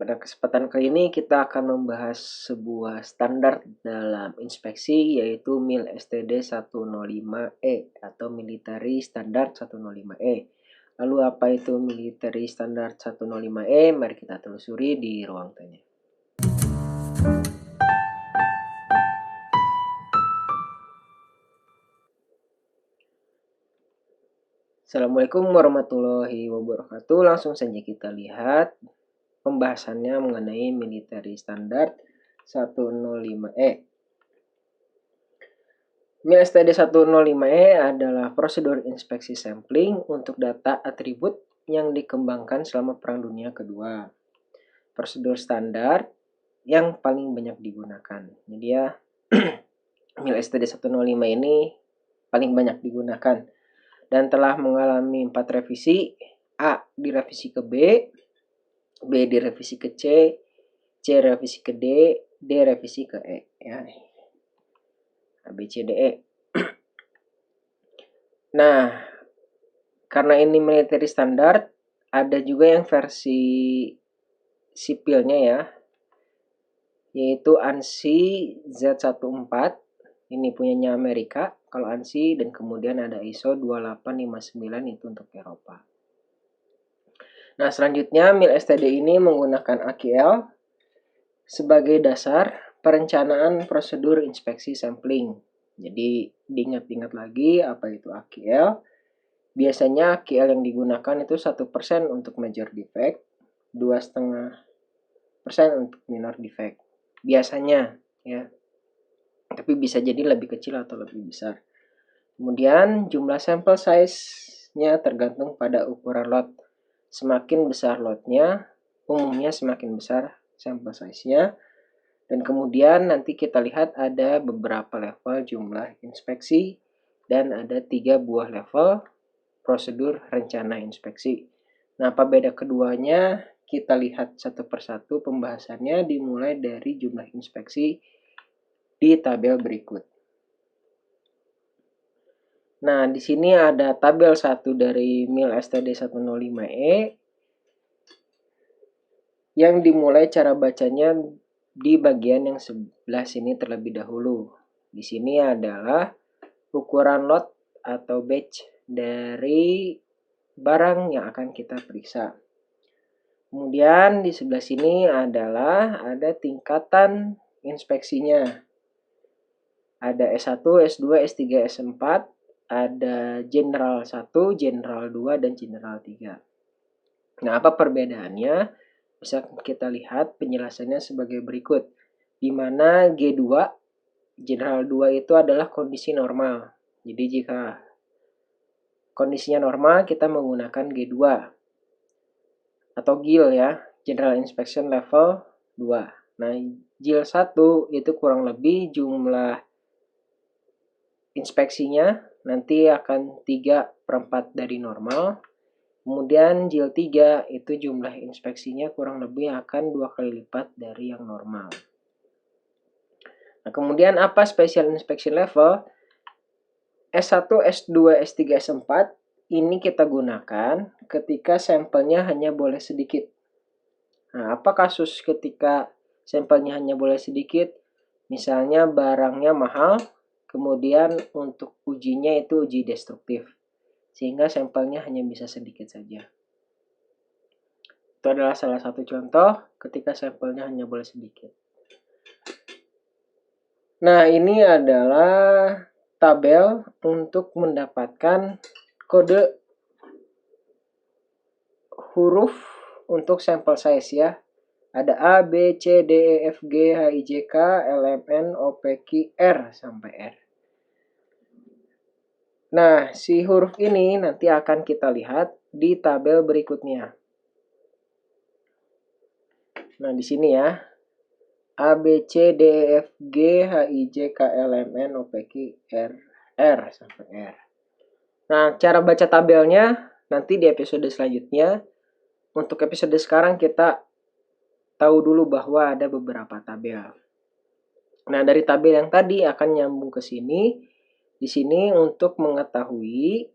Pada kesempatan kali ini kita akan membahas sebuah standar dalam inspeksi yaitu MIL STD 105E atau Military Standard 105E. Lalu apa itu Military Standard 105E? Mari kita telusuri di ruang tanya. Assalamualaikum warahmatullahi wabarakatuh. Langsung saja kita lihat pembahasannya mengenai Military Standard 105E. MIL STD 105E adalah prosedur inspeksi sampling untuk data atribut yang dikembangkan selama Perang Dunia Kedua. Prosedur standar yang paling banyak digunakan. Jadi ya, MIL STD 105 ini paling banyak digunakan dan telah mengalami 4 revisi. A direvisi ke B direvisi ke C revisi ke D revisi ke E. Ya. A, B, C, D, E. Nah, karena ini military standard, ada juga yang versi sipilnya ya, yaitu ANSI Z14. Ini punyanya Amerika kalau ANSI, dan kemudian ada ISO 2859 itu untuk Eropa. Nah, selanjutnya MIL STD ini menggunakan AQL sebagai dasar perencanaan prosedur inspeksi sampling. Jadi diingat-ingat lagi apa itu AQL. Biasanya AQL yang digunakan itu 1% untuk major defect, 2,5% untuk minor defect. Biasanya ya. Tapi bisa jadi lebih kecil atau lebih besar. Kemudian jumlah sampel size-nya tergantung pada ukuran lot. Semakin besar lotnya, umumnya semakin besar sampel size-nya. Dan kemudian nanti kita lihat ada beberapa level jumlah inspeksi dan ada 3 buah level prosedur rencana inspeksi. Nah, apa beda keduanya? Kita lihat satu persatu pembahasannya dimulai dari jumlah inspeksi di tabel berikut. Nah, di sini ada tabel 1 dari MIL STD 105E yang dimulai cara bacanya di bagian yang sebelah sini terlebih dahulu. Di sini adalah ukuran lot atau batch dari barang yang akan kita periksa. Kemudian di sebelah sini adalah ada tingkatan inspeksinya. Ada S1, S2, S3, S4, ada General 1, General 2, dan General 3. Nah, apa perbedaannya? Bisa kita lihat penjelasannya sebagai berikut. Di mana G2, General 2 itu adalah kondisi normal. Jadi jika kondisinya normal, kita menggunakan G2 atau GIL ya, General Inspection Level 2. Nah, GIL 1 itu kurang lebih jumlah inspeksinya nanti akan 3/4 dari normal. Kemudian GIL 3 itu jumlah inspeksinya kurang lebih akan 2 kali lipat dari yang normal. Nah, kemudian apa special inspection level? S1, S2, S3, S4 ini kita gunakan ketika sampelnya hanya boleh sedikit. Nah, apa kasus ketika sampelnya hanya boleh sedikit? Misalnya barangnya mahal, kemudian untuk ujinya itu uji destruktif, sehingga sampelnya hanya bisa sedikit saja. Itu adalah salah satu contoh ketika sampelnya hanya boleh sedikit. Nah, ini adalah tabel untuk mendapatkan kode huruf untuk sampel size ya. Ada A, B, C, D, E, F, G, H, I, J, K, L, M, N, O, P, Q, R sampai R. Nah, si huruf ini nanti akan kita lihat di tabel berikutnya. Nah, di sini ya. A, B, C, D, E, F, G, H, I, J, K, L, M, N, O, P, Q, R, R sampai R. Nah, cara baca tabelnya nanti di episode selanjutnya. Untuk episode sekarang kita tahu dulu bahwa ada beberapa tabel. Nah, dari tabel yang tadi akan nyambung ke sini. Di sini untuk mengetahui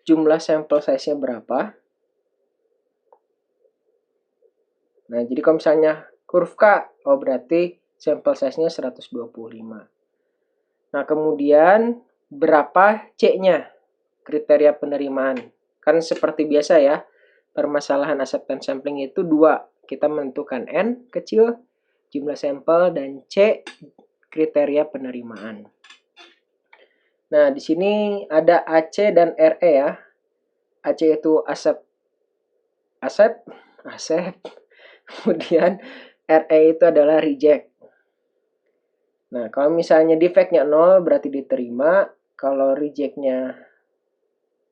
jumlah sampel size-nya berapa. Nah, Nah, jadi kalau misalnya huruf K, oh berarti sampel size-nya 125. Nah, kemudian berapa C-nya? Kriteria penerimaan. Kan seperti biasa ya, permasalahan acceptance sampling itu dua. Kita menentukan N kecil, jumlah sampel, dan C kriteria penerimaan. Nah, di sini ada AC dan RE ya. AC itu accept. Kemudian RE itu adalah reject. Nah, kalau misalnya defect-nya 0 berarti diterima. Kalau reject-nya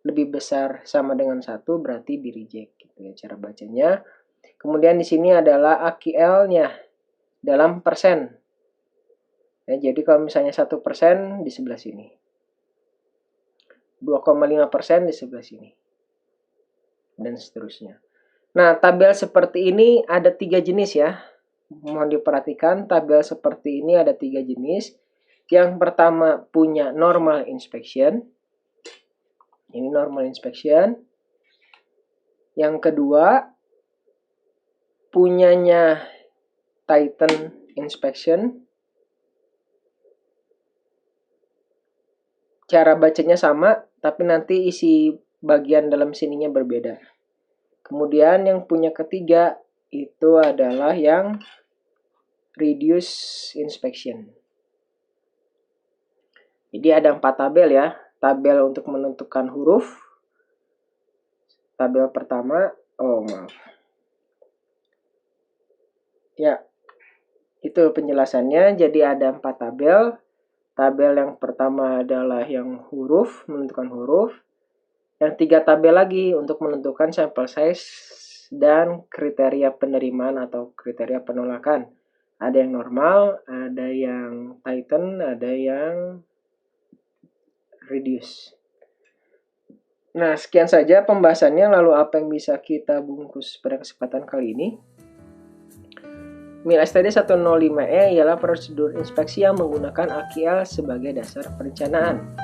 lebih besar sama dengan 1 berarti di reject gitu ya cara bacanya. Kemudian di sini adalah AQL-nya dalam persen. Ya, jadi kalau misalnya 1% di sebelah sini. 2,5% di sebelah sini. Dan seterusnya. Nah, tabel seperti ini ada 3 jenis ya. Mohon diperhatikan, tabel seperti ini ada 3 jenis. Yang pertama punya normal inspection. Ini normal inspection. Yang kedua punyanya Titan inspection. Cara bacanya sama, tapi nanti isi bagian dalam sininya berbeda. Kemudian yang punya ketiga itu adalah yang reduce inspection. Jadi ada 4 tabel ya. Tabel untuk menentukan huruf. Tabel pertama, ya, itu penjelasannya. Jadi ada 4 tabel. Tabel yang pertama adalah yang huruf, menentukan huruf. Yang 3 tabel lagi untuk menentukan sample size dan kriteria penerimaan atau kriteria penolakan. Ada yang normal, ada yang Titan, ada yang reduce. Nah, sekian saja pembahasannya. Lalu apa yang bisa kita bungkus pada kesempatan kali ini? MIL STD 105E ialah prosedur inspeksi yang menggunakan AQL sebagai dasar perencanaan.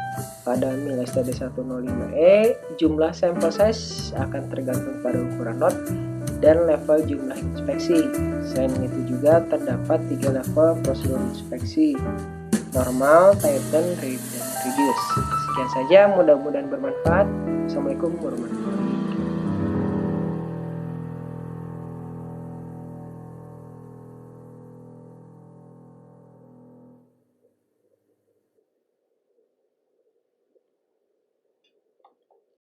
Pada MIL STD 105E, jumlah sampel size akan tergantung pada ukuran lot dan level jumlah inspeksi. Selain itu juga terdapat 3 level prosedur inspeksi: normal, Titan, dan reduce. Sekian saja, mudah-mudahan bermanfaat. Assalamualaikum warahmatullahi wabarakatuh.